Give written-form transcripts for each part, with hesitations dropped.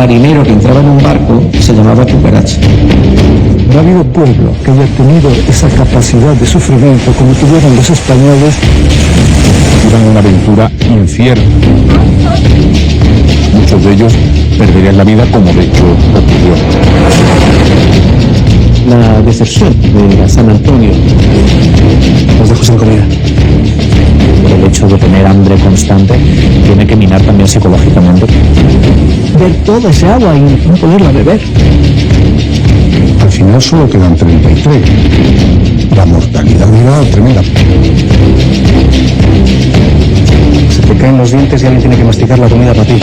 marinero que entraba en un barco se llamaba cucaracha. No ha habido pueblo que haya tenido esa capacidad de sufrimiento como tuvieron los españoles. Iban una aventura incierta. Muchos de ellos perderían la vida, como de hecho ocurrió. La deserción de la San Antonio nos dejó sin comida. El hecho de tener hambre constante tiene que minar también psicológicamente. Ver toda esa agua y no poderla beber. Al final solo quedan 33. La mortalidad era tremenda. Se te caen los dientes y alguien tiene que masticar la comida para ti.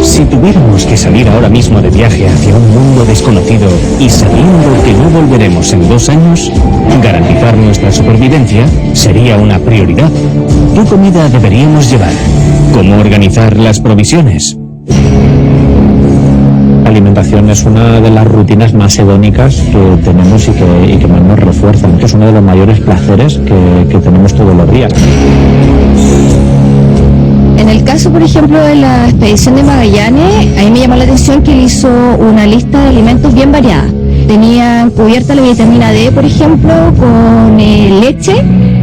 Si tuviéramos que salir ahora mismo de viaje hacia un mundo desconocido y sabiendo que no volveremos en 2 años, garantizar nuestra supervivencia sería una prioridad. ¿Qué comida deberíamos llevar? ¿Cómo organizar las provisiones? La alimentación es una de las rutinas más hedónicas que tenemos y que más nos refuerzan. Es uno de los mayores placeres que tenemos todos los días. En el caso, por ejemplo, de la expedición de Magallanes, a mí me llamó la atención que él hizo una lista de alimentos bien variada. Tenían cubierta la vitamina D, por ejemplo, con leche,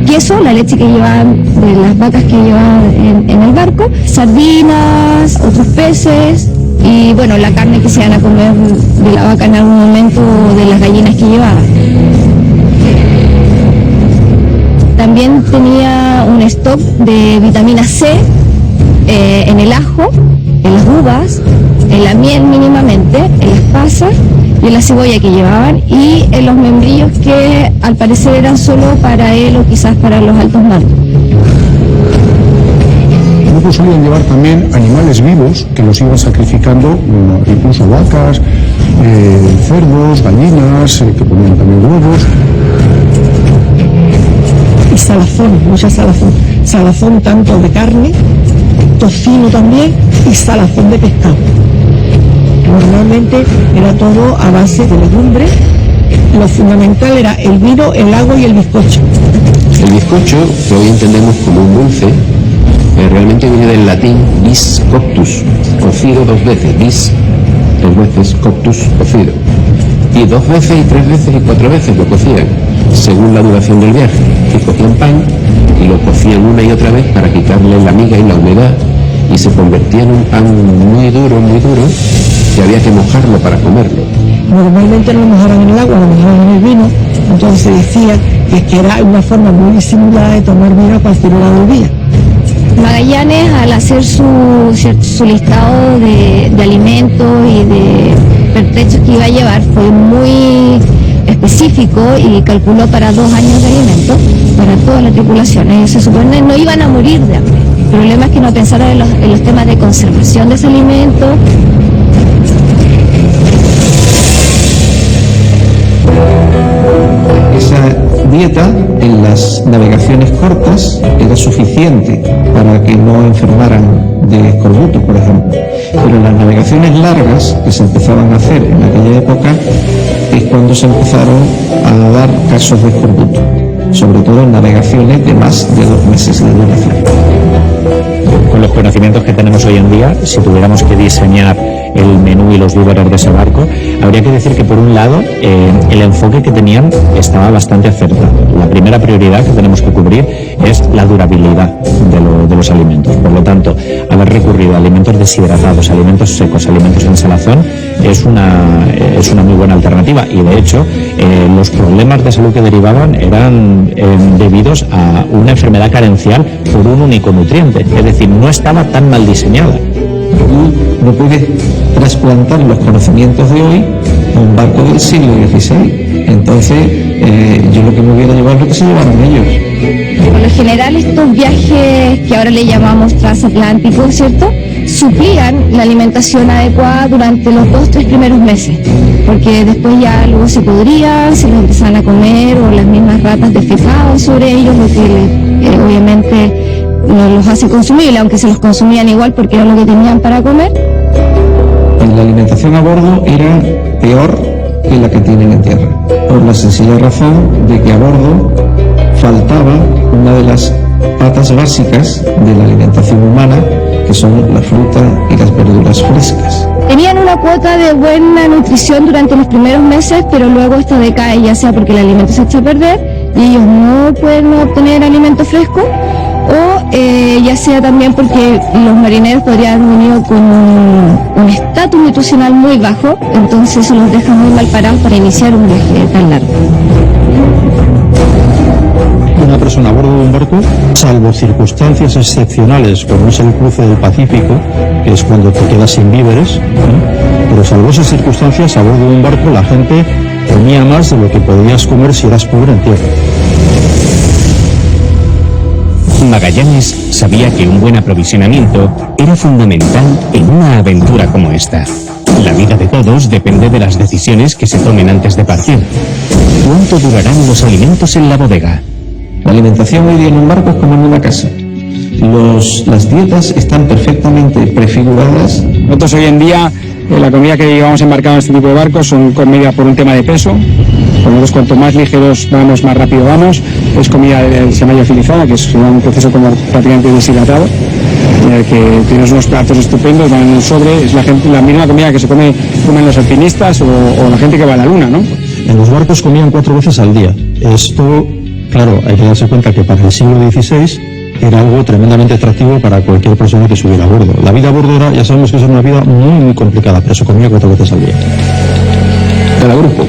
queso, la leche que llevaban de las vacas que llevaban en el barco, sardinas, otros peces y, bueno, la carne que se iban a comer de la vaca en algún momento, de las gallinas que llevaban. También tenía un stock de vitamina C, en el ajo, en las uvas, en la miel mínimamente, en las pasas y en la cebolla que llevaban y en los membrillos que al parecer eran solo para él o quizás para los altos mandos. Luego solían llevar también animales vivos que los iban sacrificando, incluso vacas, cerdos, gallinas, que ponían también huevos. Y salazón, mucha salazón. Salazón tanto de carne, tocino también y salazón de pescado. Normalmente era todo a base de legumbres. Lo fundamental era el vino, el agua y el bizcocho. El bizcocho, que hoy entendemos como un dulce, realmente viene del latín bis coctus, cocido 2 veces, bis 2 veces, coctus, cocido. Y 2 veces, y 3 veces, y 4 veces lo cocían, según la duración del viaje. Y cocían pan y lo cocían una y otra vez para quitarle la miga y la humedad, y se convertía en un pan muy duro, que había que mojarlo para comerlo. Normalmente no lo mojaban en el agua, lo mojaban en el vino, entonces se decía que era una forma muy disimulada de tomar vino a partir de la del día. Magallanes, al hacer su listado de alimentos y de pertrechos que iba a llevar, fue muy específico y calculó para 2 años de alimentos para toda la tripulación. Ellos se supone no iban a morir de hambre. El problema es que no pensaron en los temas de conservación de ese alimento. Esa dieta en las navegaciones cortas era suficiente para que no enfermaran de escorbuto, por ejemplo. Pero en las navegaciones largas, que se empezaban a hacer en aquella época, es cuando se empezaron a dar casos de escorbuto, sobre todo en navegaciones de más de 2 meses de duración. Con los conocimientos que tenemos hoy en día, si tuviéramos que diseñar el menú y los víveres de ese barco, habría que decir que por un lado el enfoque que tenían estaba bastante acertado. La primera prioridad que tenemos que cubrir es la durabilidad de los alimentos. Por lo tanto, haber recurrido a alimentos deshidratados, alimentos secos, alimentos en salazón es una muy buena alternativa, y de hecho los problemas de salud que derivaban eran debidos a una enfermedad carencial por un único nutriente, es decir, no estaba tan mal diseñada. Y no puedes trasplantar los conocimientos de hoy a un barco del siglo XVI. Entonces, yo lo que me hubiera llevado es lo que se llevaron ellos. Por lo general, estos viajes que ahora le llamamos transatlánticos, ¿cierto?, suplían la alimentación adecuada durante los 2-3 primeros meses, porque después ya luego se podrían, se los empezaban a comer, o las mismas ratas defecaban sobre ellos, lo que obviamente no los hace consumibles, aunque se los consumían igual porque era lo que tenían para comer. La alimentación a bordo era peor que la que tienen en tierra, por la sencilla razón de que a bordo faltaba una de las patas básicas de la alimentación humana, que son la fruta y las verduras frescas. Tenían una cuota de buena nutrición durante los primeros meses, pero luego esta decae, ya sea porque el alimento se echa a perder y ellos no pueden obtener alimento fresco, o ya sea también porque los marineros podrían haber venido con un estatus nutricional muy bajo, entonces eso los deja muy mal parados para iniciar un viaje tan largo. Una persona a bordo de un barco, salvo circunstancias excepcionales como es el cruce del Pacífico, que es cuando te quedas sin víveres, pero salvo esas circunstancias, a bordo de un barco la gente comía más de lo que podías comer si eras pobre en tierra. Magallanes sabía que un buen aprovisionamiento era fundamental en una aventura como esta. La vida de todos depende de las decisiones que se tomen antes de partir. ¿Cuánto durarán los alimentos en la bodega? La alimentación hoy día en un barco es como en una casa. Las dietas están perfectamente prefiguradas. Nosotros hoy en día, la comida que llevamos embarcado en este tipo de barcos son comida por un tema de peso. Nosotros cuanto más ligeros vamos, más rápido vamos. Es comida se llama liofilizada, que es un proceso como prácticamente deshidratado, que tienes unos platos estupendos, van en un sobre. Es la misma comida que comen los alpinistas o la gente que va a la luna, ¿no? En los barcos comían 4 veces al día. Esto, claro, hay que darse cuenta que para el siglo XVI era algo tremendamente atractivo para cualquier persona que subiera a bordo. La vida a bordo era, ya sabemos que es una vida muy, muy complicada, pero se comía 4 veces al día. Cada grupo,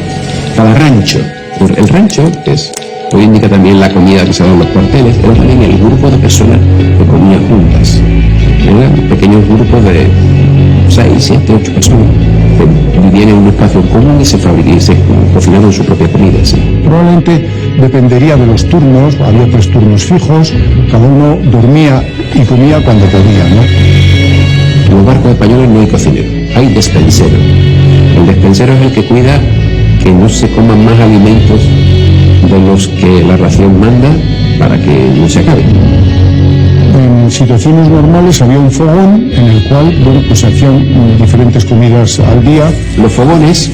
cada rancho. El rancho es, hoy indica también la comida que se da en los cuarteles, era también el grupo de personas que comían juntas. Eran pequeños grupos de 6, 7, 8 personas que vivían en un espacio común y se cocinaban su propia comida. ¿Sí? Probablemente dependería de los turnos, había 3 turnos fijos, cada uno dormía y comía cuando podía, ¿no? En los barcos españoles no hay cocinero, hay despensero. El despensero es el que cuida que no se coman más alimentos de los que la ración manda para que no se acabe. En situaciones normales había un fogón en el cual, bueno, pues se hacían diferentes comidas al día. Los fogones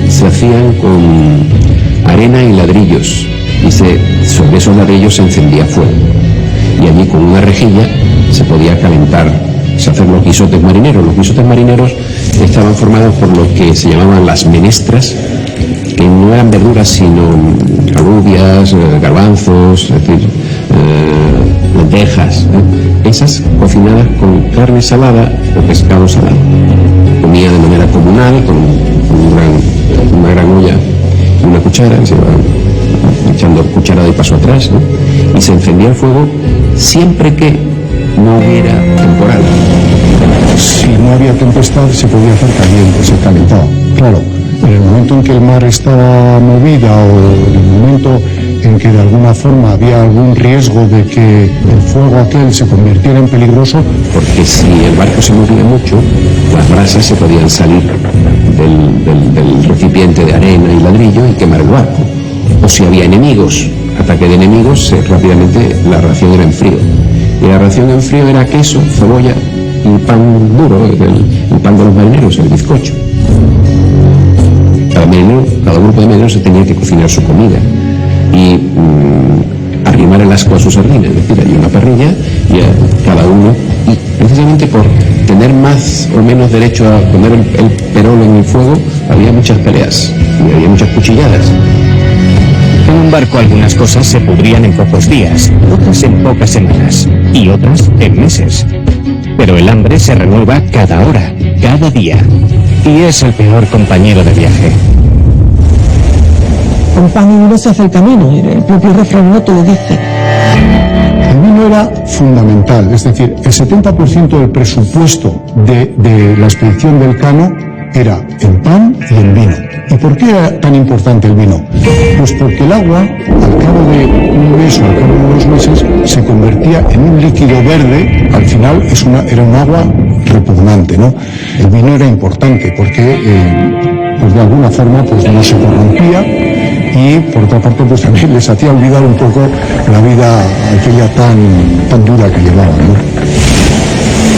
se hacían con arena y ladrillos y sobre esos ladrillos se encendía fuego y allí con una rejilla se podía calentar, se hacían los guisotes marineros. Los guisotes marineros estaban formados por lo que se llamaban las menestras, que no eran verduras sino alubias, garbanzos, es decir, lentejas, esas cocinadas con carne salada o pescado salado. Comía de manera comunal con una gran olla y una cuchara, que se iba echando cucharada y paso atrás, ¿no? Y se encendía el fuego siempre que no hubiera temporal. Si no había tempestad se podía hacer caliente, se calentaba. Claro, en el momento en que el mar estaba movida o en el momento en que de alguna forma había algún riesgo de que el fuego aquel se convirtiera en peligroso. Porque si el barco se movía mucho, las brasas se podían salir del recipiente de arena y ladrillo y quemar el barco. O si había enemigos, ataque de enemigos, rápidamente la ración era en frío. Y la ración en frío era queso, cebolla y pan duro, el pan de los marineros, el bizcocho. Cada grupo de marineros se tenía que cocinar su comida y arrimar el asco a su sardina, es decir, hay una parrilla y cada uno, y precisamente por tener más o menos derecho a poner el perol en el fuego, había muchas peleas y había muchas cuchilladas. En un barco algunas cosas se pudrían en pocos días, otras en pocas semanas y otras en meses. Pero el hambre se renueva cada hora, cada día, y es el peor compañero de viaje. Con pan y vino se hace el camino, el propio refrán te lo dice. El vino era fundamental, es decir, el 70% del presupuesto de la expedición del Cano era en pan y en vino. ¿Y por qué era tan importante el vino? Pues porque el agua, al cabo de un mes o al cabo de 2 meses, se convertía en un líquido verde. Al final era un agua repugnante, ¿no? El vino era importante porque, pues de alguna forma, pues no se corrompía y, por otra parte, pues también les hacía olvidar un poco la vida aquella tan dura que llevaban, ¿no?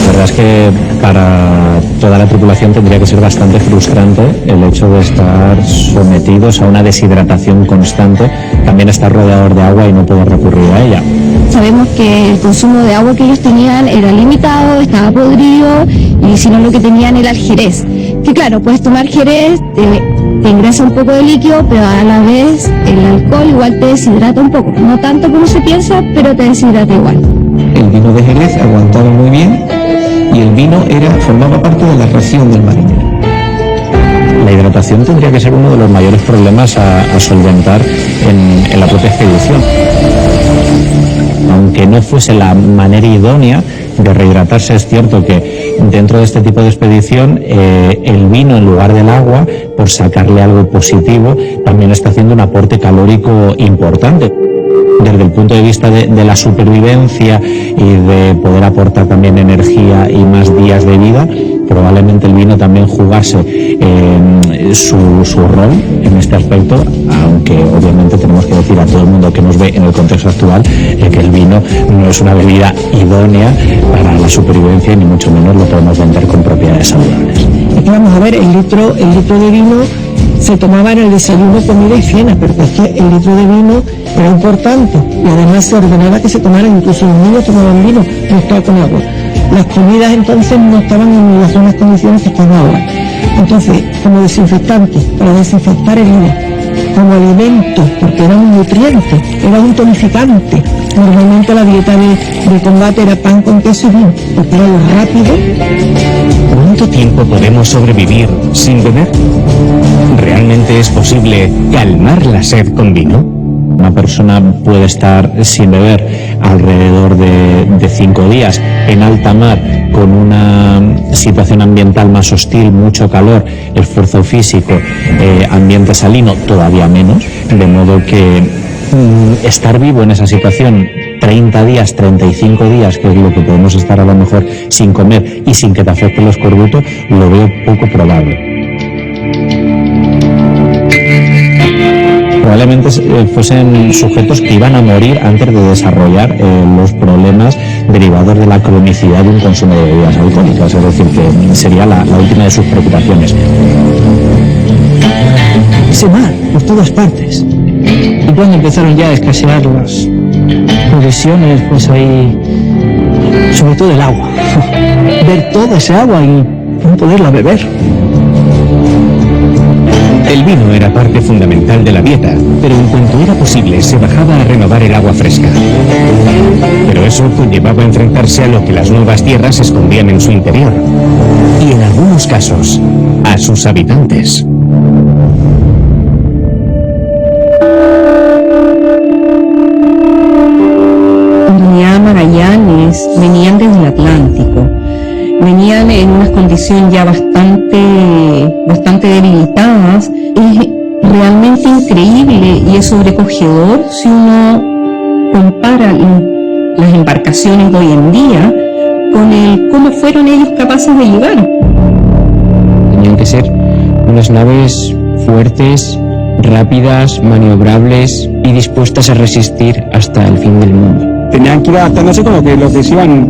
La verdad es que para toda la tripulación tendría que ser bastante frustrante el hecho de estar sometidos a una deshidratación constante también estar rodeador de agua y no poder recurrir a ella. Sabemos que el consumo de agua que ellos tenían era limitado, estaba podrido, y si no lo que tenían era el jerez. Que claro, puedes tomar jerez, te ingresa un poco de líquido, pero a la vez el alcohol igual te deshidrata un poco. No tanto como se piensa, pero te deshidrata igual. El vino de Jerez aguantaba muy bien y el vino formaba parte de la ración del marinero. La hidratación tendría que ser uno de los mayores problemas a solventar en la propia expedición. Aunque no fuese la manera idónea de rehidratarse, es cierto que dentro de este tipo de expedición el vino en lugar del agua, por sacarle algo positivo, también está haciendo un aporte calórico importante. Desde el punto de vista de la supervivencia y de poder aportar también energía y más días de vida, probablemente el vino también jugase su rol en este aspecto, aunque obviamente tenemos que decir a todo el mundo que nos ve en el contexto actual que el vino no es una bebida idónea para la supervivencia y ni mucho menos lo podemos vender con propiedades saludables. Aquí vamos a ver, el litro de vino se tomaba en el desayuno, comida y cena, pero es que el litro de vino era importante y además se ordenaba que se tomara, incluso los niños tomaban vino mezclado con agua. Las comidas entonces no estaban en las mismas condiciones que están ahora. Entonces, como desinfectante, para desinfectar heridas, como alimento, porque era un nutriente, era un tonificante. Normalmente la dieta de combate era pan con queso y vino, porque era lo rápido. ¿Cuánto tiempo podemos sobrevivir sin beber? ¿Realmente es posible calmar la sed con vino? Una persona puede estar sin beber alrededor de 5 días en alta mar, con una situación ambiental más hostil, mucho calor, esfuerzo físico, ambiente salino todavía menos, de modo que estar vivo en esa situación 30 días, 35 días, que es lo que podemos estar a lo mejor sin comer y sin que te afecte el escorbuto, lo veo poco probable. Probablemente fuesen sujetos que iban a morir antes de desarrollar los problemas derivados de la cronicidad de un consumo de bebidas alcohólicas, es decir, que sería la última de sus preocupaciones. Ese mar, por todas partes. Y cuando empezaron ya a escasear las provisiones, pues ahí, sobre todo el agua. Ver toda esa agua y no poderla beber. El vino era parte fundamental de la dieta, pero en cuanto era posible se bajaba a renovar el agua fresca. Pero eso conllevaba enfrentarse a lo que las nuevas tierras escondían en su interior, y en algunos casos, a sus habitantes. Cuando venía a Magallanes, venían desde el Atlántico. Venían en unas condiciones ya bastante debilitadas. Es realmente increíble y es sobrecogedor si uno compara las embarcaciones de hoy en día con cómo fueron ellos capaces de llegar. Tenían que ser unas naves fuertes, rápidas, maniobrables y dispuestas a resistir hasta el fin del mundo. Tenían que ir adaptándose con lo que se iban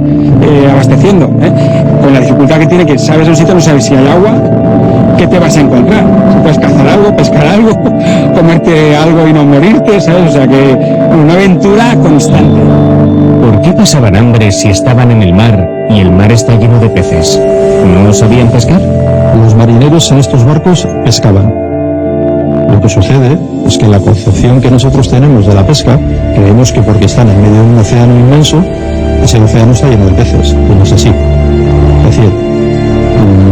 abasteciendo, con la dificultad que tiene que sabes un sitio, no sabes si hay agua, ¿qué te vas a encontrar? Si puedes cazar algo, pescar algo, comerte algo y no morirte, ¿sabes? O sea que una aventura constante. ¿Por qué pasaban hambre si estaban en el mar y el mar está lleno de peces? ¿No sabían pescar? Los marineros en estos barcos pescaban. Lo que sucede es que la concepción que nosotros tenemos de la pesca, creemos que porque están en medio de un océano inmenso, ese océano está lleno de peces, y no es así. Es decir,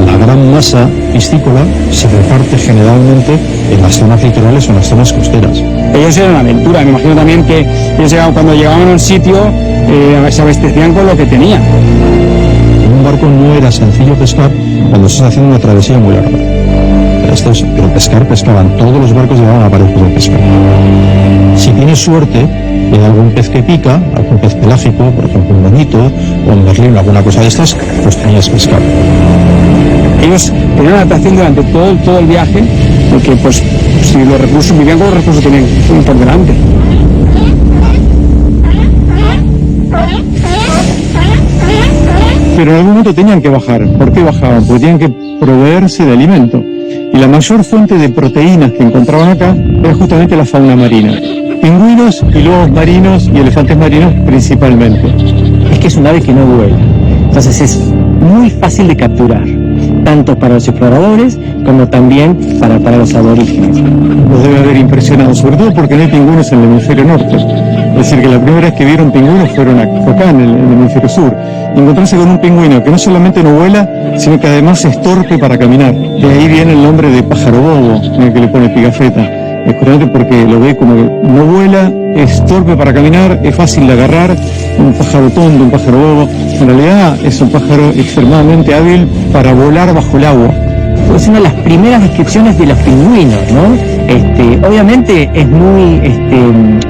la gran masa piscícola se reparte generalmente en las zonas litorales o en las zonas costeras. Ellos eran una aventura, me imagino también que ellos cuando llegaban a un sitio se abastecían con lo que tenían. En un barco no era sencillo pescar cuando se está haciendo una travesía muy larga. Pero pescaban, todos los barcos llevaban aparejos de pesca. Si tienes suerte, hay algún pez que pica, algún pez pelágico, por ejemplo un bonito, o un merlín, alguna cosa de estas, pues tenías pescado. Ellos tenían adaptación durante todo el viaje, porque pues si los recursos vivían con los recursos que tenían por delante. Pero en algún momento tenían que bajar. ¿Por qué bajaban? Porque tenían que proveerse de alimento. Y la mayor fuente de proteínas que encontraban acá era justamente la fauna marina. pingüinos y lobos marinos y elefantes marinos principalmente. Es que es un ave que no vuela, entonces es muy fácil de capturar, tanto para los exploradores como también para los aborígenes. Los debe haber impresionado, sobre todo porque no hay pingüinos en el hemisferio norte. Es decir, que la primera vez que vieron pingüinos fue acá en el hemisferio sur. Y encontrarse con un pingüino que no solamente no vuela, sino que además es torpe para caminar. De ahí viene el nombre de pájaro bobo, en el que le pone Pigafetta. Es justamente porque lo ve como que no vuela, es torpe para caminar, es fácil de agarrar, un pájaro tonto, un pájaro bobo. En realidad es un pájaro extremadamente hábil para volar bajo el agua. Es una de las primeras descripciones de los pingüinos, ¿no? Obviamente es muy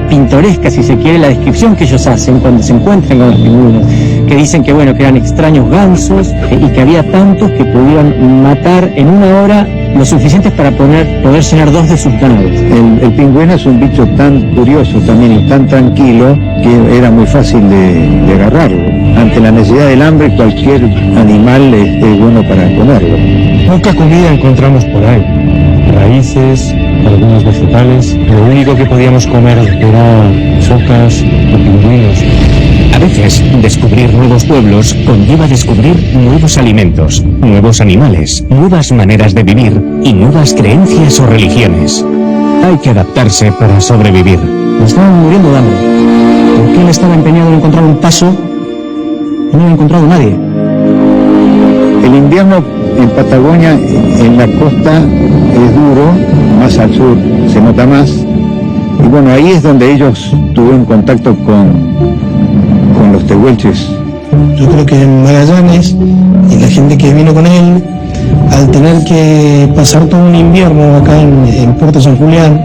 pintoresca, si se quiere, la descripción que ellos hacen cuando se encuentran con los pingüinos, que dicen que bueno, que eran extraños gansos y que había tantos que pudieran matar en una hora lo suficientes para poder llenar 2 de sus naves. El pingüino es un bicho tan curioso también y tan tranquilo que era muy fácil de agarrarlo. Ante la necesidad del hambre, cualquier animal es bueno para comerlo. Poca comida encontramos por ahí. Raíces, algunos vegetales. Lo único que podíamos comer eran focas o pingüinos. A veces, descubrir nuevos pueblos conlleva descubrir nuevos alimentos, nuevos animales, nuevas maneras de vivir y nuevas creencias o religiones. Hay que adaptarse para sobrevivir. Nos estaban muriendo de hambre. Porque él estaba empeñado en encontrar un paso y no había encontrado nadie. El invierno en Patagonia, en la costa, es duro, más al sur se nota más. Y bueno, ahí es donde ellos tuvieron contacto con los tehuelches. Yo creo que Magallanes y la gente que vino con él, al tener que pasar todo un invierno acá en Puerto San Julián,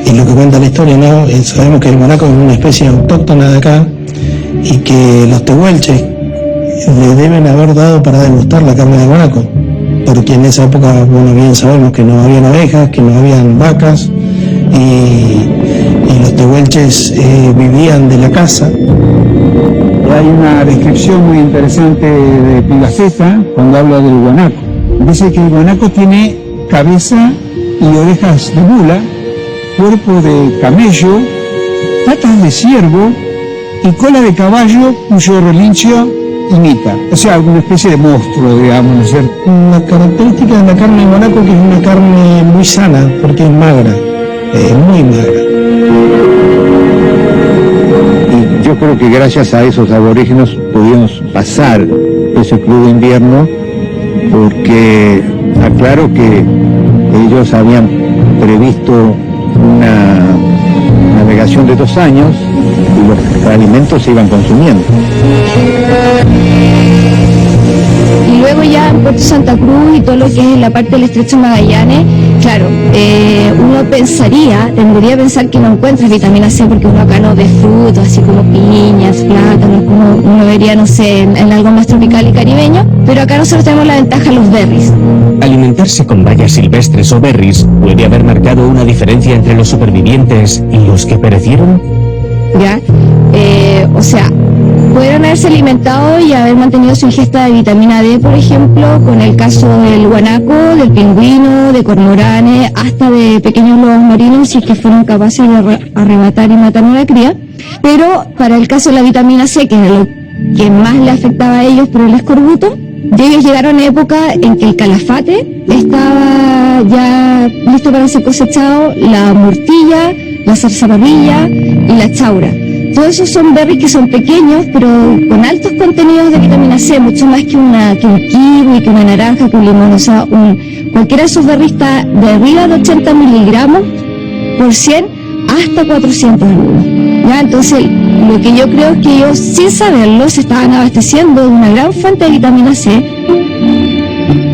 y lo que cuenta la historia, ¿no? Sabemos que el guanaco es una especie autóctona de acá y que los tehuelches le deben haber dado para degustar la carne de guanaco, porque en esa época, bueno, bien sabemos que no habían ovejas, que no habían vacas y los tehuelches vivían de la caza. Hay una descripción muy interesante de Pigafetta cuando habla del guanaco. Dice que el guanaco tiene cabeza y orejas de mula, cuerpo de camello, patas de ciervo y cola de caballo cuyo relincho imita. O sea, una especie de monstruo, digamos, ¿no es cierto? Una característica de la carne de guanaco que es una carne muy sana, porque es magra, muy magra. Y yo creo que gracias a esos aborígenes pudimos pasar ese crudo invierno, porque aclaro que ellos habían previsto una navegación de 2 años y los alimentos se iban consumiendo. Y luego ya en Puerto Santa Cruz y todo lo que es la parte del Estrecho de Magallanes, claro, uno tendería a pensar que no encuentras vitamina C porque uno acá no ve frutos, así como piñas, plátanos, como uno vería, no sé, en algo más tropical y caribeño, pero acá nosotros tenemos la ventaja de los berries. Alimentarse con bayas silvestres o berries puede haber marcado una diferencia entre los supervivientes y los que perecieron. ¿Ya? O sea, pudieron haberse alimentado y haber mantenido su ingesta de vitamina D, por ejemplo, con el caso del guanaco, del pingüino, de cormoranes, hasta de pequeños lobos marinos, si es que fueron capaces de arrebatar y matar una cría. Pero para el caso de la vitamina C, que es lo que más le afectaba a ellos por el escorbuto, ellos llegaron a época en que el calafate estaba ya listo para ser cosechado, la murtilla, la zarzamorrilla y la chaura. Todos esos son berries que son pequeños, pero con altos contenidos de vitamina C, mucho más que un kiwi, que una naranja, que un limón. O sea, cualquiera de esos berries está de arriba de 80 miligramos por 100 hasta 400 algunos. ¿Ya? Entonces, lo que yo creo es que ellos, sin saberlo, se estaban abasteciendo de una gran fuente de vitamina C.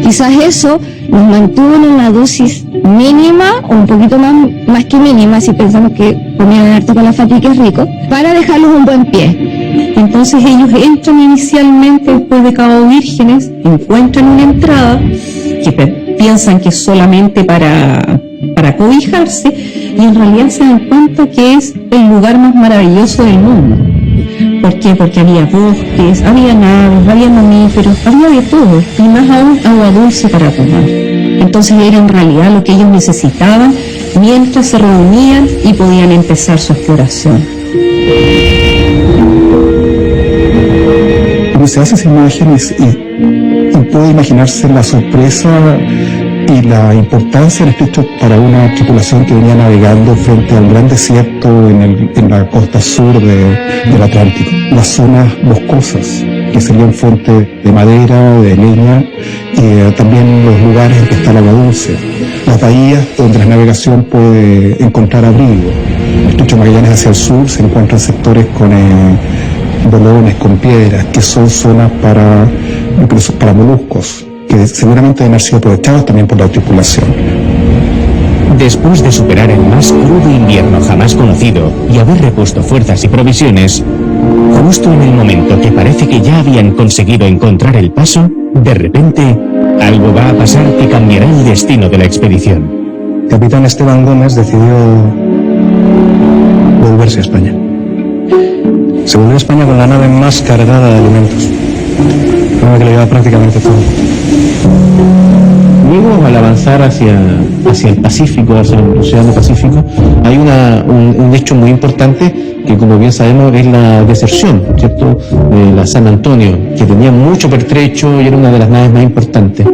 Quizás eso los mantuvo en una dosis mínima o un poquito más que mínima, si pensamos que comieron harto calafate y que es rico, para dejarlos un buen pie. Entonces ellos entran inicialmente después de Cabo Vírgenes, encuentran una entrada que piensan que es solamente para cobijarse, y en realidad se dan cuenta que es el lugar más maravilloso del mundo. ¿Por qué? Porque había bosques, había aves, había mamíferos, había de todo, y más aún agua dulce para tomar. Entonces era en realidad lo que ellos necesitaban mientras se reunían y podían empezar su exploración. Cuando se hace esa imagen y puede imaginarse la sorpresa y la importancia del estrecho para una tripulación que venía navegando frente al gran desierto en la costa sur del Atlántico. Las zonas boscosas, que serían fuentes de madera, de leña, y también los lugares en que está el agua dulce. Las bahías donde la navegación puede encontrar abrigo. El estrecho de Magallanes hacia el sur se encuentran sectores con bolones, con piedras, que son zonas para moluscos, que seguramente deben haber sido aprovechados también por la tripulación. Después de superar el más crudo invierno jamás conocido y haber repuesto fuerzas y provisiones, justo en el momento que parece que ya habían conseguido encontrar el paso, de repente, algo va a pasar que cambiará el destino de la expedición. El capitán Esteban Gómez decidió volverse a España. Se volvió a España con la nave más cargada de alimentos. Una que le llevaba prácticamente todo. Luego, al avanzar hacia el Pacífico, hacia el Océano Pacífico, hay un hecho muy importante que, como bien sabemos, es la deserción, ¿cierto?, de la San Antonio, que tenía mucho pertrecho y era una de las naves más importantes.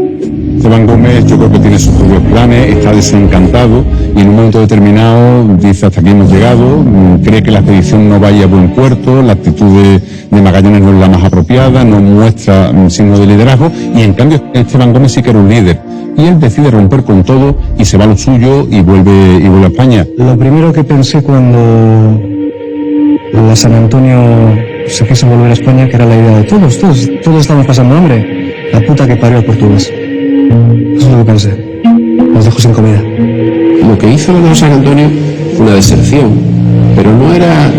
Esteban Gómez, yo creo que tiene sus propios planes, está desencantado y en un momento determinado dice: hasta aquí hemos llegado, cree que la expedición no vaya a buen puerto, la actitud de Magallanes no es la más apropiada, no muestra signo de liderazgo, y en cambio Esteban Gómez sí que era un líder. Y él decide romper con todo y se va a lo suyo y vuelve a España. Lo primero que pensé cuando la San Antonio se quiso volver a España, que era la idea de todos estamos pasando hambre. La puta que parió el portugués. Eso es lo que pensé. Nos dejó sin comida. Lo que hizo la San Antonio fue una deserción, pero no era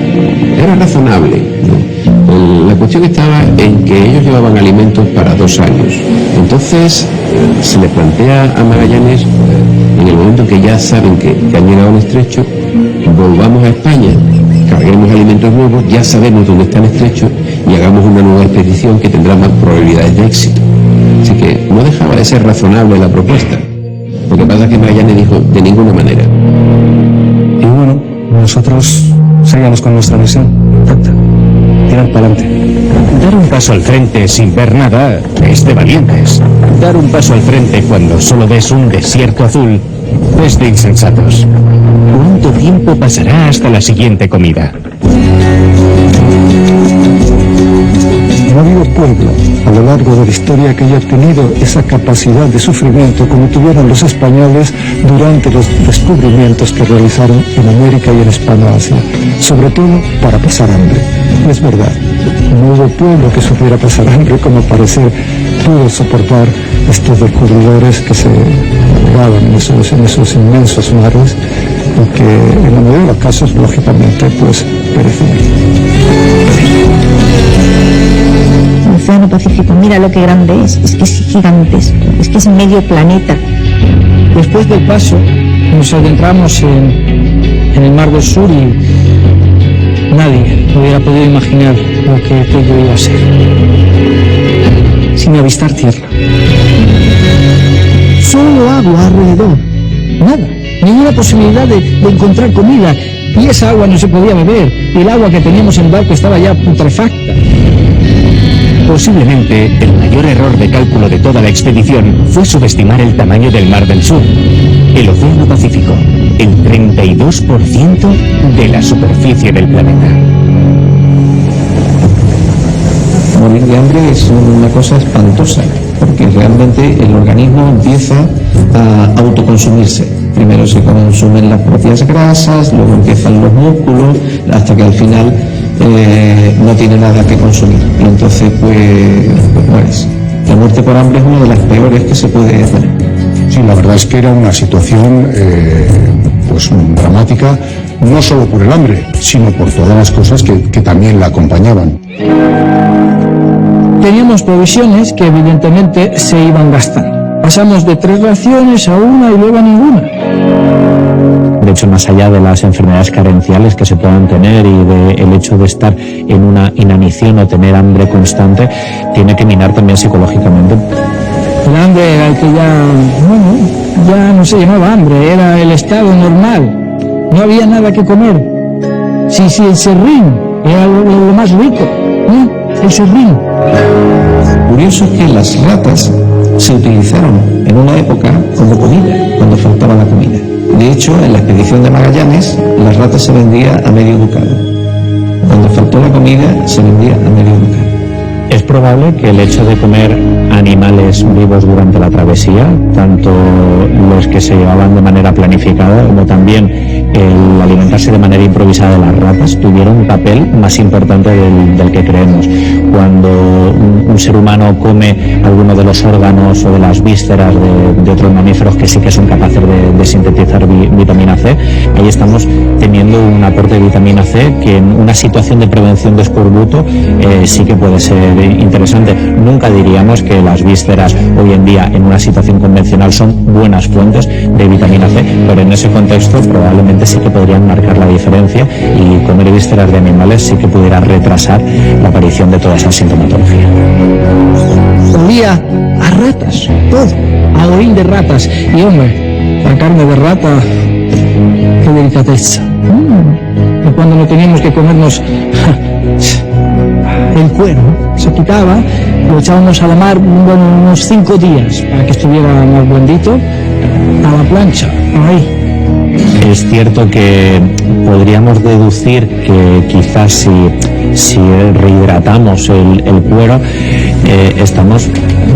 razonable, ¿no? La cuestión estaba en que ellos llevaban alimentos para 2 años. Entonces se le plantea a Magallanes, en el momento en que ya saben que han llegado al estrecho, volvamos a España, carguemos alimentos nuevos, ya sabemos dónde está el estrecho y hagamos una nueva expedición que tendrá más probabilidades de éxito. Así que no dejaba de ser razonable la propuesta. Lo que pasa es que Magallanes dijo: de ninguna manera. Y bueno, nosotros seguíamos con nuestra misión intacta. Tirar para adelante. Dar un paso al frente sin ver nada es de valientes. Dar un paso al frente cuando solo ves un desierto azul es de insensatos. ¿Cuánto tiempo pasará hasta la siguiente comida? No ha habido pueblo a lo largo de la historia que haya tenido esa capacidad de sufrimiento como tuvieron los españoles durante los descubrimientos que realizaron en América y en Hispanoasia, sobre todo para pasar hambre. Es verdad, no hubo pueblo que supiera pasar hambre como parecer pudo soportar estos descubridores que se navegaban en esos inmensos mares y que en la mayoría de los casos, lógicamente, pues perecían. El Océano Pacífico, mira lo que grande es que es gigantesco, es que es medio planeta. Después del paso nos adentramos en el Mar del Sur y nadie hubiera podido imaginar lo que aquello iba a ser, sin avistar tierra. Solo agua alrededor, nada, ninguna posibilidad de encontrar comida, y esa agua no se podía beber, y el agua que teníamos en el barco estaba ya putrefacta. Posiblemente el mayor error de cálculo de toda la expedición fue subestimar el tamaño del Mar del Sur, el Océano Pacífico, el 32% de la superficie del planeta. Morir de hambre es una cosa espantosa, porque realmente el organismo empieza a autoconsumirse. Primero se consumen las propias grasas, luego empiezan los músculos, hasta que al final no tiene nada que consumir. Y entonces pues mueres. La muerte por hambre es una de las peores que se puede tener. Sí, la verdad es que era una situación pues dramática, no solo por el hambre, sino por todas las cosas que también la acompañaban. Teníamos provisiones que evidentemente se iban gastando. Pasamos de 3 raciones a 1 y luego a ninguna. De hecho, más allá de las enfermedades carenciales que se puedan tener y del hecho de estar en una inanición o tener hambre constante, tiene que minar también psicológicamente. El hambre era el que ya no se llamaba hambre, era el estado normal. No había nada que comer. Sí, el serrín era lo más rico, el serrín. Curioso es que las ratas se utilizaron en una época como comida, cuando faltaba la comida. De hecho, en la expedición de Magallanes, las ratas se vendía a medio ducado. Cuando faltó la comida, se vendía a medio ducado. Es probable que el hecho de comer animales vivos durante la travesía, tanto los que se llevaban de manera planificada como también el alimentarse de manera improvisada de las ratas, tuviera un papel más importante del que creemos. Cuando un ser humano come alguno de los órganos o de las vísceras de otros mamíferos que sí que son capaces de sintetizar vitamina C, ahí estamos teniendo un aporte de vitamina C que en una situación de prevención de escorbuto sí que puede ser interesante. Nunca diríamos que las vísceras hoy en día en una situación convencional son buenas fuentes de vitamina C, pero en ese contexto probablemente sí que podrían marcar la diferencia y comer vísceras de animales sí que pudiera retrasar la aparición de toda esa sintomatología. Olía a ratas, todo, a orín de ratas. Y hombre, la carne de rata, qué delicadeza. Y cuando no teníamos que comernos el cuero, se quitaba, lo echábamos a la mar unos 5 días para que estuviera más blandito, a la plancha, ahí. Es cierto que podríamos deducir que quizás si rehidratamos el cuero, estamos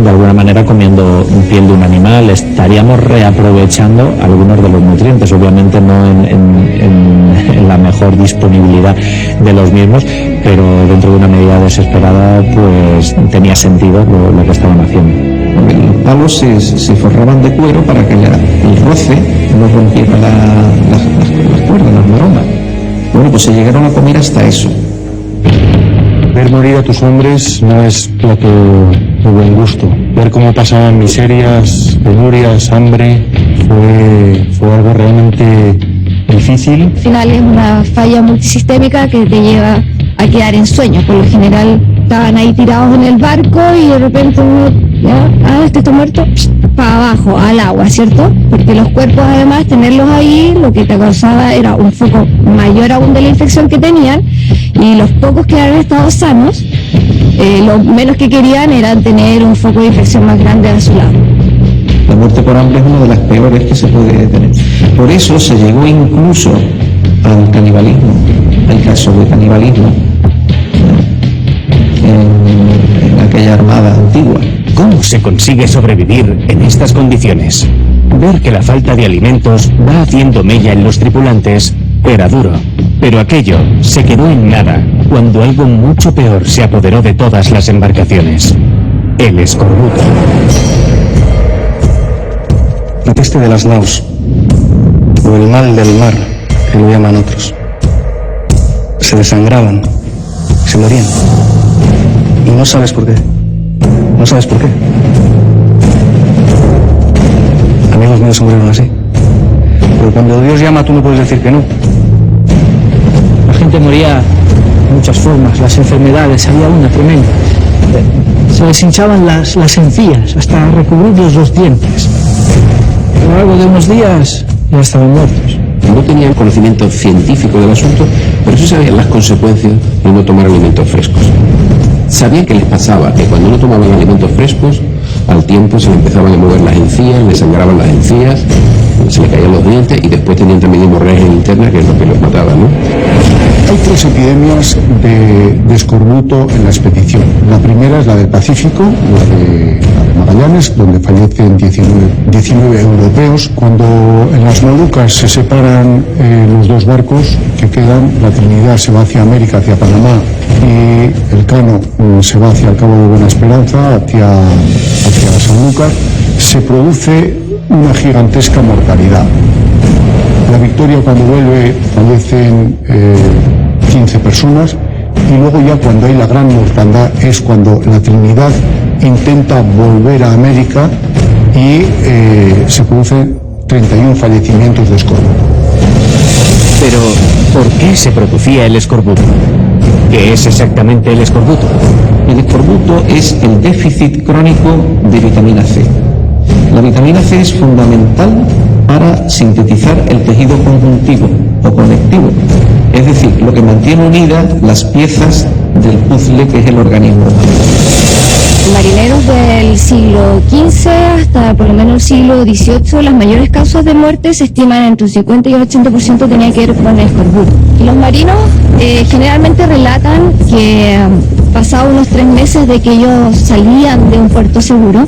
de alguna manera comiendo piel de un animal, estaríamos reaprovechando algunos de los nutrientes, obviamente no en la mejor disponibilidad de los mismos, pero dentro de una medida desesperada pues tenía sentido lo que estaban haciendo. Los palos se forraban de cuero para que el roce no rompiera las cuerdas, las maromas. Bueno, pues se llegaron a comer hasta eso. Ver morir a tus hombres no es plato de buen gusto. Ver cómo pasaban miserias, penurias, hambre, fue algo realmente difícil. Al final es una falla multisistémica que te lleva a quedar en sueño. Por lo general estaban ahí tirados en el barco y de repente uno, este está muerto, para abajo, al agua, ¿cierto? Porque los cuerpos además, tenerlos ahí, lo que te causaba era un foco mayor aún de la infección que tenían, y los pocos que habían estado sanos, lo menos que querían era tener un foco de infección más grande a su lado. La muerte por hambre es una de las peores que se puede tener. Por eso se llegó incluso al canibalismo, al caso de canibalismo en aquella armada antigua. ¿Cómo se consigue sobrevivir en estas condiciones? Ver que la falta de alimentos va haciendo mella en los tripulantes era duro, pero aquello se quedó en nada cuando algo mucho peor se apoderó de todas las embarcaciones: el escorbuto. La peste de las naus, o el mal del mar, que lo llaman otros. Se desangraban, se morían. Y no sabes por qué. No sabes por qué. Amigos míos se murieron así. Pero cuando Dios llama, tú no puedes decir que no. La gente moría de muchas formas, las enfermedades, había una tremenda. Se les hinchaban las encías hasta recubrirlos los dientes. A lo largo de unos días ya estaban muertos. No tenían conocimiento científico del asunto, pero sí sabían las consecuencias de no tomar alimentos frescos. Sabían que les pasaba, que cuando no tomaban alimentos frescos, al tiempo se le empezaban a mover las encías, les sangraban las encías, se les caían los dientes y después tenían también hemorragia interna, que es lo que los mataba, ¿no? Hay 3 epidemias de escorbuto en la expedición. La primera es la del Pacífico, la de Magallanes, donde fallecen 19 europeos. Cuando en las Molucas se separan los 2 barcos que quedan, la Trinidad se va hacia América, hacia Panamá, y el Cano se va hacia el Cabo de Buena Esperanza, hacia Sanlúcar, se produce una gigantesca mortalidad. La Victoria, cuando vuelve, fallecen 15 personas, y luego ya cuando hay la gran mortandad es cuando la Trinidad intenta volver a América y se producen 31 fallecimientos de escorbuto. Pero, ¿por qué se producía el escorbuto? ¿Qué es exactamente el escorbuto? El escorbuto es el déficit crónico de vitamina C. La vitamina C es fundamental para sintetizar el tejido conjuntivo o conectivo, es decir, lo que mantiene unidas las piezas del puzzle que es el organismo humano. Marineros del siglo XV hasta por lo menos el siglo XVIII, las mayores causas de muerte se estiman entre un 50 y un 80% tenían que ver con el escorbuto. Y los marinos generalmente relatan que pasados unos 3 meses de que ellos salían de un puerto seguro,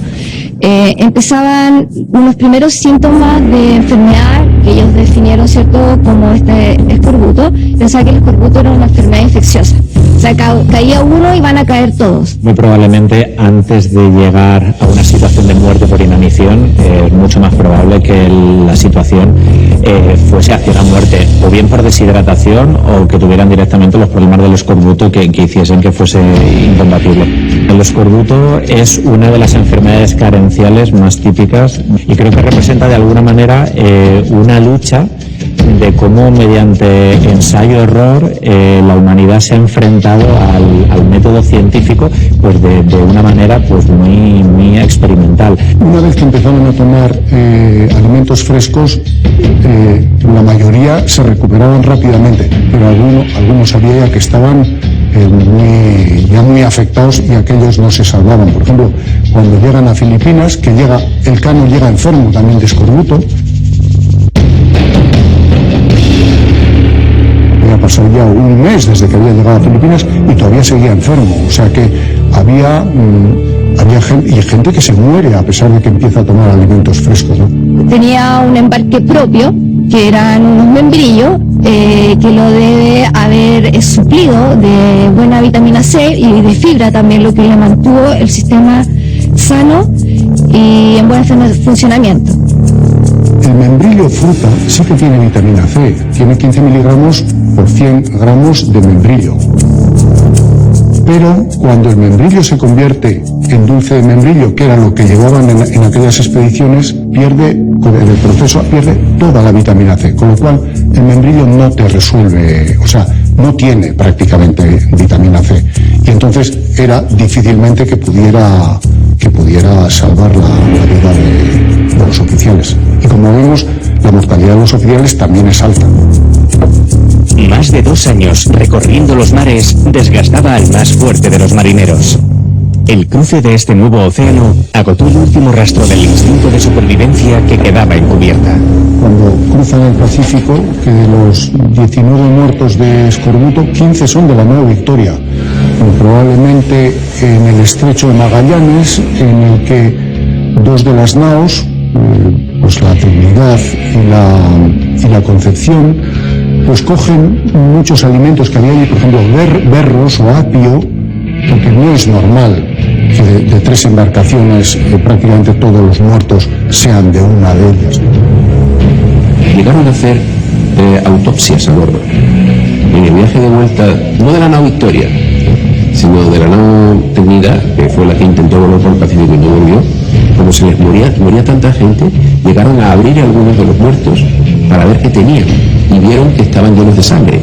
empezaban unos primeros síntomas de enfermedad que ellos definieron, ¿cierto?, como este escorbuto. Pensaban que el escorbuto era una enfermedad infecciosa. O sea, caía uno y van a caer todos. Muy probablemente antes de llegar a una situación de muerte por inanición, es mucho más probable que la situación fuese hacia la muerte, o bien por deshidratación o que tuvieran directamente los problemas del escorbuto que hiciesen que fuese incombatible. El escorbuto es una de las enfermedades carenciales más típicas y creo que representa de alguna manera una lucha de cómo mediante ensayo-error la humanidad se ha enfrentado al método científico pues de una manera pues muy experimental. Una vez que empezaron a tomar alimentos frescos, la mayoría se recuperaban rápidamente, pero algunos había ya que estaban ya muy afectados y aquellos no se salvaban. Por ejemplo, cuando llegan a Filipinas, el cano llega enfermo también de escorbuto. Había pasado ya un mes desde que había llegado a Filipinas y todavía seguía enfermo. O sea que había gente que se muere a pesar de que empieza a tomar alimentos frescos, ¿no? Tenía un embarque propio, que eran unos membrillos, que lo debe haber suplido de buena vitamina C y de fibra también, lo que le mantuvo el sistema sano y en buen funcionamiento. El membrillo fruta sí que tiene vitamina C, tiene 15 miligramos por 100 gramos de membrillo. Pero cuando el membrillo se convierte en dulce de membrillo, que era lo que llevaban en aquellas expediciones, el proceso pierde toda la vitamina C, con lo cual el membrillo no te resuelve, o sea, no tiene prácticamente vitamina C. Y entonces era difícilmente que pudiera salvar la vida de los oficiales. Y como vemos, la mortalidad de los oficiales también es alta. Más de 2 años recorriendo los mares desgastaba al más fuerte de los marineros. El cruce de este nuevo océano agotó el último rastro del instinto de supervivencia que quedaba encubierta. Cuando cruzan el Pacífico, que de los 19 muertos de escorbuto, 15 son de la Nueva Victoria. Probablemente en el estrecho de Magallanes, en el que 2 de las naos, pues la Trinidad y la Concepción, pues cogen muchos alimentos que había allí, por ejemplo, berros o apio, porque no es normal que de 3 embarcaciones prácticamente todos los muertos sean de una de ellas. Llegaron a hacer autopsias a bordo. En el viaje de vuelta, no de la nao Victoria, sino de la nao Trinidad, que fue la que intentó volver por el Pacífico y no volvió, como se les moría tanta gente, llegaron a abrir algunos de los muertos para ver qué tenían y vieron que estaban llenos de sangre,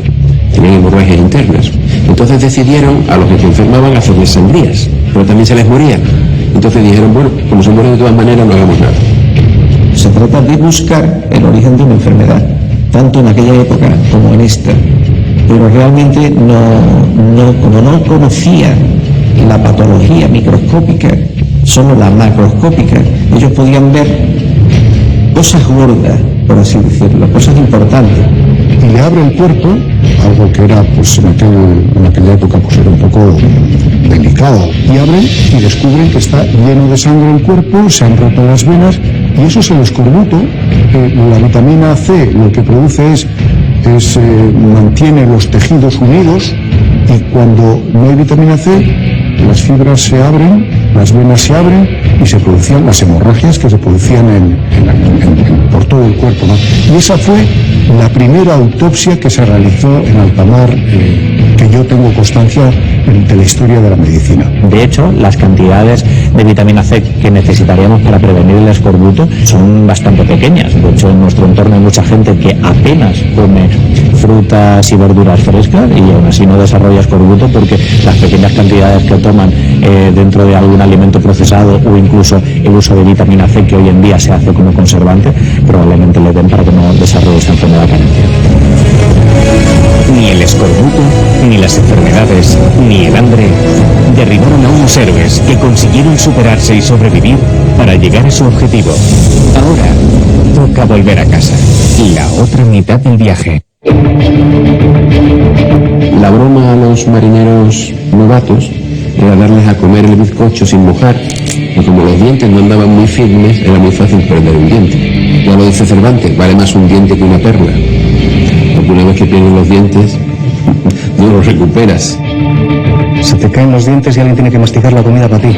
tenían hemorragias internas. Entonces decidieron a los que se enfermaban hacerles sangrías, pero también se les moría. Entonces dijeron, bueno, como se mueren de todas maneras, no hagamos nada. Se trata de buscar el origen de una enfermedad, tanto en aquella época como en esta. Pero realmente como no conocían la patología microscópica, solo la macroscópica, ellos podían ver cosas gordas, por así decirlo, cosas importantes. Y le abre el cuerpo, algo que era, pues en aquella época pues era un poco delicado, y abren y descubren que está lleno de sangre el cuerpo, se han roto las venas, y eso es el escorbuto. La vitamina C lo que produce mantiene los tejidos unidos, y cuando no hay vitamina C, las fibras se abren, las venas se abren y se producían las hemorragias que se producían por todo el cuerpo, ¿no? Y esa fue la primera autopsia que se realizó en alta mar, que yo tengo constancia de la historia de la medicina. De hecho, las cantidades de vitamina C que necesitaríamos para prevenir el escorbuto son bastante pequeñas. De hecho, en nuestro entorno hay mucha gente que apenas come frutas y verduras frescas y aún así no desarrolla escorbuto porque las pequeñas cantidades que toman dentro de algún alimento procesado o incluso el uso de vitamina C que hoy en día se hace como conservante probablemente le den para que no desarrolle esta enfermedad carencia. Ni el escorbuto, ni las enfermedades, ni el hambre derribaron a unos héroes que consiguieron superarse y sobrevivir para llegar a su objetivo. Ahora toca volver a casa. La otra mitad del viaje. La broma a los marineros novatos era darles a comer el bizcocho sin mojar, y como los dientes no andaban muy firmes, era muy fácil perder un diente. Ya lo dice Cervantes, vale más un diente que una perla. Porque una vez que pierdes los dientes, no los recuperas. Se te caen los dientes y alguien tiene que masticar la comida para ti.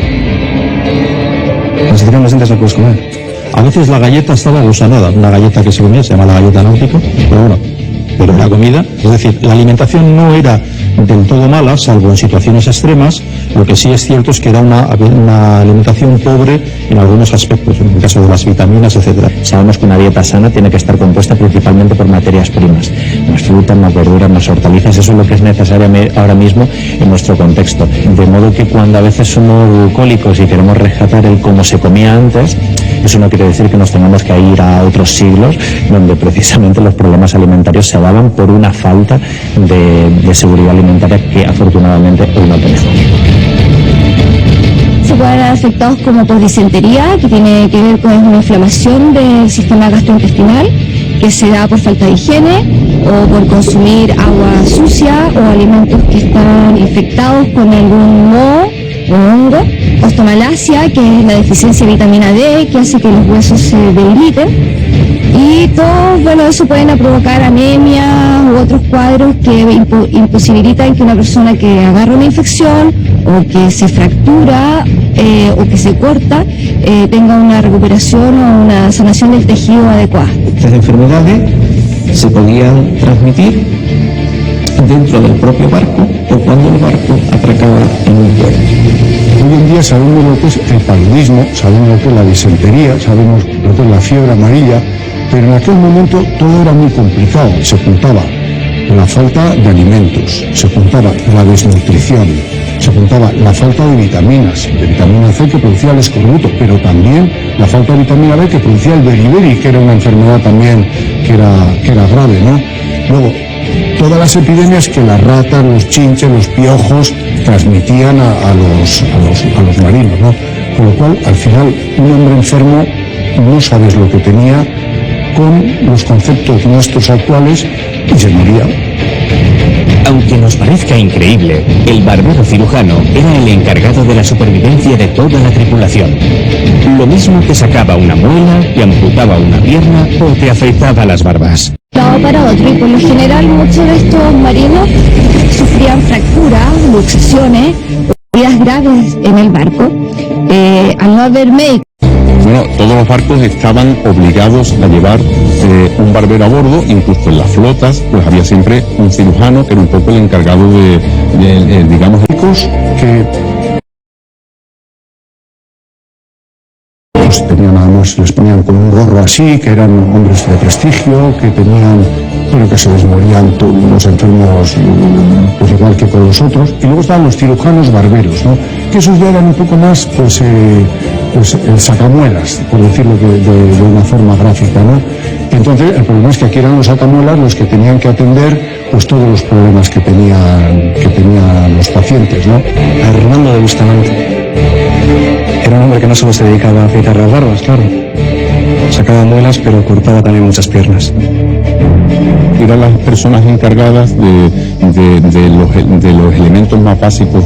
Si te caen los dientes no puedes comer. A veces la galleta estaba gusanada, una galleta que se comía, se llama la galleta náutica, pero era comida. Es decir, la alimentación no era del todo mala, salvo en situaciones extremas. Lo que sí es cierto es que era una alimentación pobre en algunos aspectos, en el caso de las vitaminas, etcétera. Sabemos que una dieta sana tiene que estar compuesta principalmente por materias primas, más frutas, más verduras, más hortalizas. Eso es lo que es necesario ahora mismo en nuestro contexto. De modo que cuando a veces somos bucólicos y queremos rescatar el cómo se comía antes, eso no quiere decir que nos tengamos que ir a otros siglos donde precisamente los problemas alimentarios se daban por una falta de seguridad alimentaria que afortunadamente hoy no tenemos. Se pueden ver afectados como por disentería, que tiene que ver con una inflamación del sistema gastrointestinal, que se da por falta de higiene o por consumir agua sucia o alimentos que están infectados con algún moho o hongo. Ostomalacia, que es la deficiencia de vitamina D, que hace que los huesos se debiliten. Y todo, eso pueden provocar anemia u otros cuadros que imposibilitan que una persona que agarra una infección o que se fractura o que se corta tenga una recuperación o una sanación del tejido adecuada. Estas enfermedades se podían transmitir dentro del propio barco o cuando el barco atracaba en un puerto. Hoy en día sabemos lo que es el paludismo, sabemos lo que es la disentería, sabemos lo que es la fiebre amarilla, pero en aquel momento todo era muy complicado. Se juntaba la falta de alimentos, se juntaba la desnutrición, se juntaba la falta de vitaminas, de vitamina C que producía el escorbuto, pero también la falta de vitamina B que producía el beriberi, que era una enfermedad también que era grave, ¿no? Luego, todas las epidemias que las ratas, los chinches, los piojos transmitían a los marinos, ¿no? Con lo cual, al final, un hombre enfermo no sabes lo que tenía con los conceptos nuestros actuales y se moría. Aunque nos parezca increíble, el barbero cirujano era el encargado de la supervivencia de toda la tripulación. Lo mismo que sacaba una muela, te amputaba una pierna o te afeitaba las barbas. De un lado para otro, y por lo general muchos de estos marinos sufrían fracturas, luxaciones, heridas graves en el barco. Al no haber médicos. Bueno, todos los barcos estaban obligados a llevar un barbero a bordo, incluso en las flotas, pues había siempre un cirujano que era un poco el encargado de digamos, que tenían además, les ponían con un gorro así, que eran hombres de prestigio, que tenían, bueno, que se les morían todos los enfermos, pues igual que con los otros. Y luego estaban los cirujanos barberos, ¿no? Que esos ya eran un poco más, pues el sacamuelas, por decirlo de una forma gráfica, ¿no? Entonces, el problema es que aquí eran los sacamuelas los que tenían que atender, pues todos los problemas que tenían los pacientes, ¿no? Hernando de Bustamante. Era un hombre que no solo se dedicaba a afeitar las barbas, claro. Sacaba muelas, pero cortaba también muchas piernas. Eran las personas encargadas de los elementos más básicos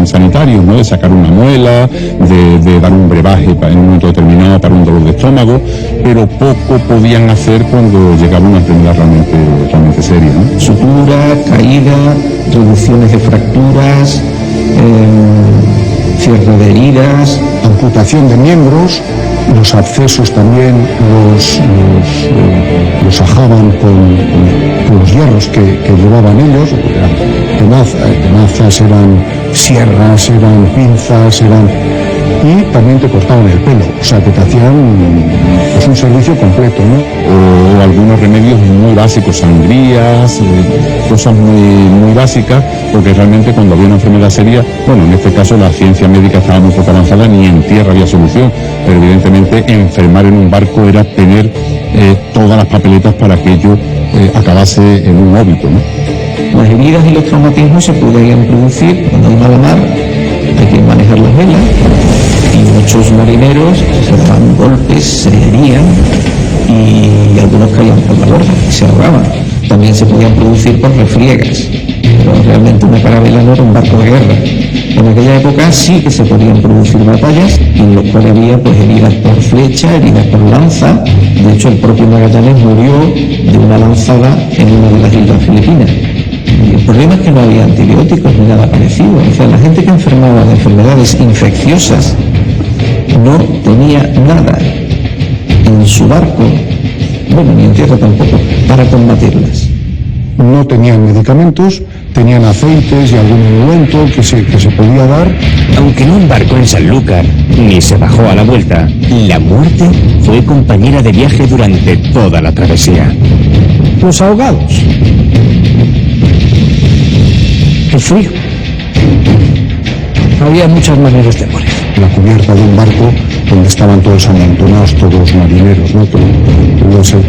sanitarios, ¿no? De sacar una muela, de dar un brebaje en un momento determinado para un dolor de estómago, pero poco podían hacer cuando llegaba una enfermedad realmente seria, ¿no? Sutura, caída, reducciones de fracturas, cierre de heridas, amputación de miembros los accesos también los ajaban con los hierros que llevaban ellos, tenazas, eran sierras, eran pinzas, y también te cortaban el pelo, o sea que te hacían pues un servicio completo, ¿no? O algunos remedios muy básicos, sangrías, cosas muy básicas, porque realmente cuando había una enfermedad seria, bueno, en este caso la ciencia médica estaba muy poco avanzada, ni en tierra había solución, pero evidentemente enfermar en un barco era tener todas las papeletas para que ello acabase en un óbito, ¿no? Las heridas y los traumatismos se podían producir cuando hay mala mar, hay que manejar las velas, y muchos marineros se daban golpes, se herían y algunos caían por la borda y se ahogaban. También se podían producir por refriegas, pero realmente una carabela no era un barco de guerra. En aquella época sí que se podían producir batallas y en los cuales había pues heridas por flecha, heridas por lanza. De hecho, el propio Magallanes murió de una lanzada en una de las islas filipinas. Y el problema es que no había antibióticos ni nada parecido. O sea, la gente que enfermaba de enfermedades infecciosas no tenía nada en su barco, bueno, ni en tierra tampoco, para combatirlas. No tenían medicamentos, tenían aceites y algún ungüento que se podía dar. Aunque no embarcó en Sanlúcar, ni se bajó a la vuelta, la muerte fue compañera de viaje durante toda la travesía. Los ahogados, el frío. Había muchas maneras de morir. La cubierta de un barco donde estaban todos amontonados, todos los marineros, ¿no?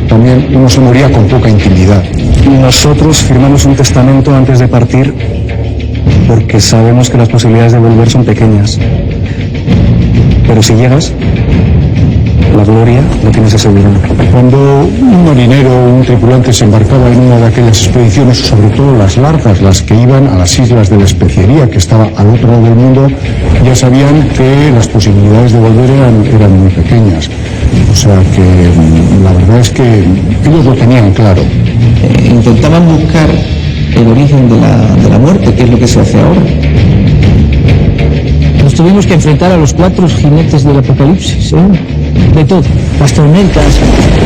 También uno se moría con poca intimidad. Nosotros firmamos un testamento antes de partir porque sabemos que las posibilidades de volver son pequeñas. Pero si llegas, la gloria lo tienes asegurado. Cuando un marinero o un tripulante se embarcaba en una de aquellas expediciones, sobre todo las largas, las que iban a las islas de la Especiería, que estaba al otro lado del mundo, ya sabían que las posibilidades de volver eran muy pequeñas. O sea que la verdad es que ellos lo tenían claro. Intentaban buscar el origen de la muerte, que es lo que se hace ahora. Nos tuvimos que enfrentar a los 4 jinetes del apocalipsis, de todo, las tormentas,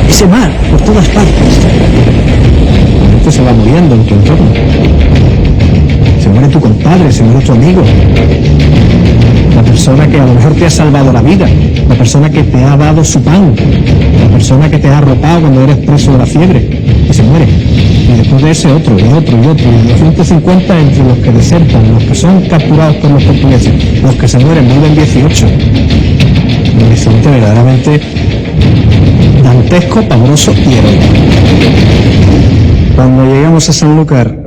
ese mar por todas partes. La gente se va muriendo en tu entorno. Se muere tu compadre, se muere tu amigo, la persona que a lo mejor te ha salvado la vida, la persona que te ha dado su pan, la persona que te ha arropado cuando eres preso de la fiebre, y se muere. Y después de ese otro, y otro, y otro, y 250 entre los que desertan, los que son capturados por los portugueses, los que se mueren, viven 18. Un horizonte verdaderamente dantesco, pavoroso y heroico. Cuando llegamos a Sanlúcar,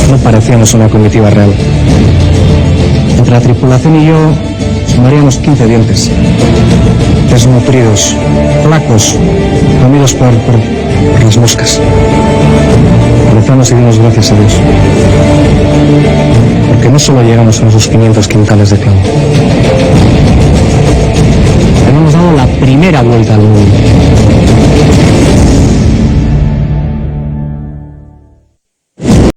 no parecíamos una comitiva real. Entre la tripulación y yo sumaríamos 15 dientes, desnutridos, flacos, comidos por las moscas. Rezamos y dimos gracias a Dios, porque no solo llegamos a esos 500 quintales de clavo, habíamos dado la primera vuelta al mundo.